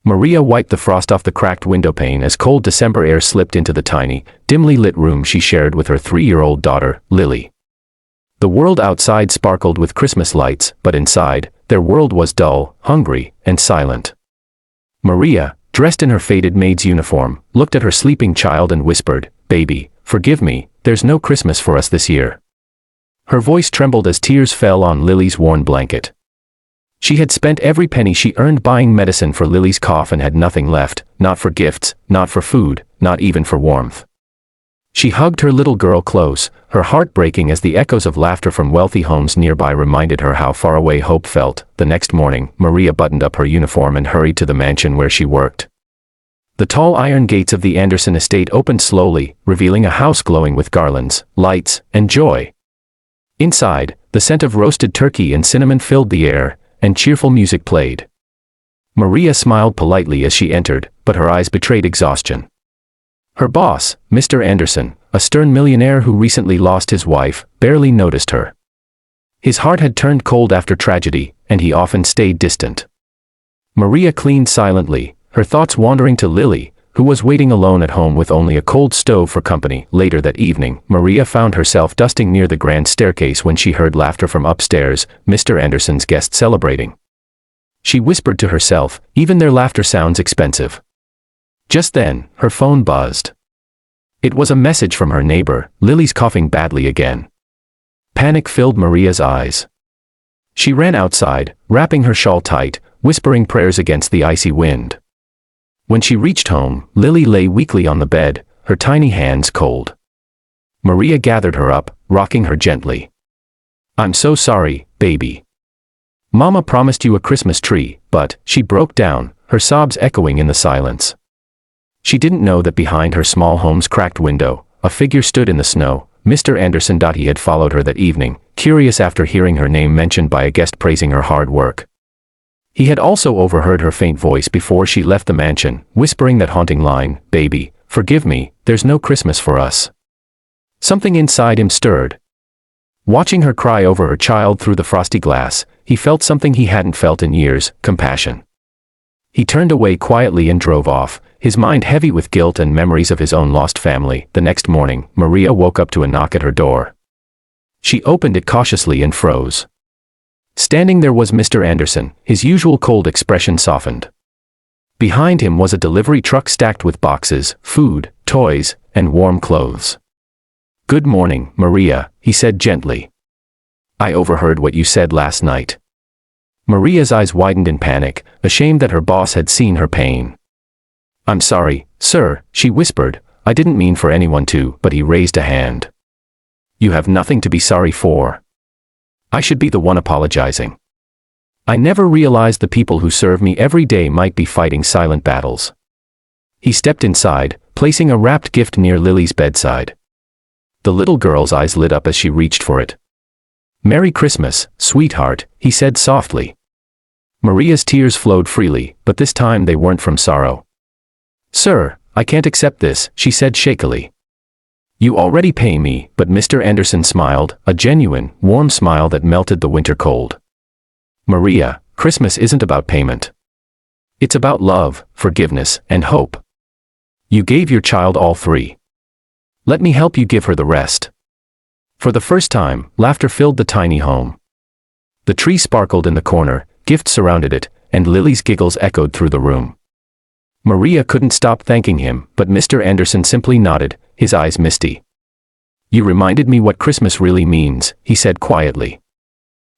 Maria wiped the frost off the cracked windowpane as cold December air slipped into the tiny, dimly lit room she shared with her 3-year-old daughter, Lily. The world outside sparkled with Christmas lights, but inside, their world was dull, hungry, and silent. Maria, dressed in her faded maid's uniform, looked at her sleeping child and whispered, "Baby, forgive me, there's no Christmas for us this year." Her voice trembled as tears fell on Lily's worn blanket. She had spent every penny she earned buying medicine for Lily's cough and had nothing left, not for gifts, not for food, not even for warmth. She hugged her little girl close, her heart breaking as the echoes of laughter from wealthy homes nearby reminded her how far away hope felt. The next morning, Maria buttoned up her uniform and hurried to the mansion where she worked. The tall iron gates of the Anderson estate opened slowly, revealing a house glowing with garlands, lights, and joy. Inside, the scent of roasted turkey and cinnamon filled the air, and cheerful music played. Maria smiled politely as she entered, but her eyes betrayed exhaustion. Her boss, Mr. Anderson, a stern millionaire who recently lost his wife, barely noticed her. His heart had turned cold after tragedy, and he often stayed distant. Maria cleaned silently, her thoughts wandering to Lily, who was waiting alone at home with only a cold stove for company. Later that evening, Maria found herself dusting near the grand staircase when she heard laughter from upstairs, Mr. Anderson's guests celebrating. She whispered to herself, "Even their laughter sounds expensive." Just then, her phone buzzed. It was a message from her neighbor, "Lily's coughing badly again." Panic filled Maria's eyes. She ran outside, wrapping her shawl tight, whispering prayers against the icy wind. When she reached home, Lily lay weakly on the bed, her tiny hands cold. Maria gathered her up, rocking her gently. "I'm so sorry, baby. Mama promised you a Christmas tree, but," she broke down, her sobs echoing in the silence. She didn't know that behind her small home's cracked window, a figure stood in the snow, Mr. Anderson. He had followed her that evening, curious after hearing her name mentioned by a guest praising her hard work. He had also overheard her faint voice before she left the mansion, whispering that haunting line, "Baby, forgive me, there's no Christmas for us." Something inside him stirred. Watching her cry over her child through the frosty glass, he felt something he hadn't felt in years, compassion. He turned away quietly and drove off, his mind heavy with guilt and memories of his own lost family. The next morning, Maria woke up to a knock at her door. She opened it cautiously and froze. Standing there was Mr. Anderson, his usual cold expression softened. Behind him was a delivery truck stacked with boxes, food, toys, and warm clothes. "Good morning, Maria," he said gently. "I overheard what you said last night." Maria's eyes widened in panic, ashamed that her boss had seen her pain. "I'm sorry, sir," she whispered. "I didn't mean for anyone to," but he raised a hand. "You have nothing to be sorry for. I should be the one apologizing. I never realized the people who serve me every day might be fighting silent battles." He stepped inside, placing a wrapped gift near Lily's bedside. The little girl's eyes lit up as she reached for it. "Merry Christmas, sweetheart," he said softly. Maria's tears flowed freely, but this time they weren't from sorrow. "Sir, I can't accept this," she said shakily. "You already pay me," but Mr. Anderson smiled, a genuine, warm smile that melted the winter cold. "Maria, Christmas isn't about payment. It's about love, forgiveness, and hope. You gave your child all three. Let me help you give her the rest." For the first time, laughter filled the tiny home. The tree sparkled in the corner, gifts surrounded it, and Lily's giggles echoed through the room. Maria couldn't stop thanking him, but Mr. Anderson simply nodded, his eyes misty. "You reminded me what Christmas really means," he said quietly.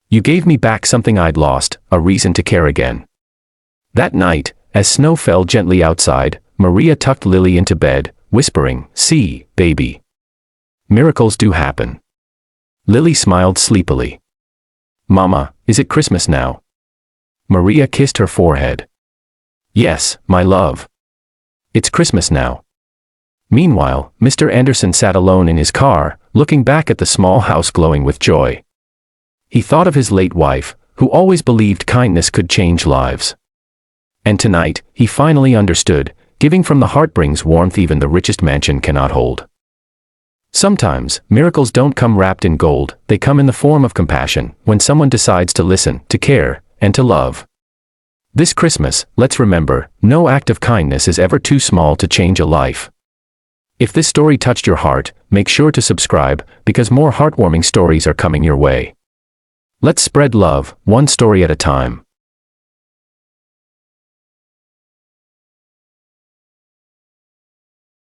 "You gave me back something I'd lost, a reason to care again." That night, as snow fell gently outside, Maria tucked Lily into bed, whispering, "See, baby. Miracles do happen." Lily smiled sleepily. "Mama, is it Christmas now?" Maria kissed her forehead. "Yes, my love. It's Christmas now." Meanwhile, Mr. Anderson sat alone in his car, looking back at the small house glowing with joy. He thought of his late wife, who always believed kindness could change lives. And tonight, he finally understood, giving from the heart brings warmth even the richest mansion cannot hold. Sometimes, miracles don't come wrapped in gold, they come in the form of compassion, when someone decides to listen, to care, and to love. This Christmas, let's remember, no act of kindness is ever too small to change a life. If this story touched your heart, make sure to subscribe, because more heartwarming stories are coming your way. Let's spread love, one story at a time.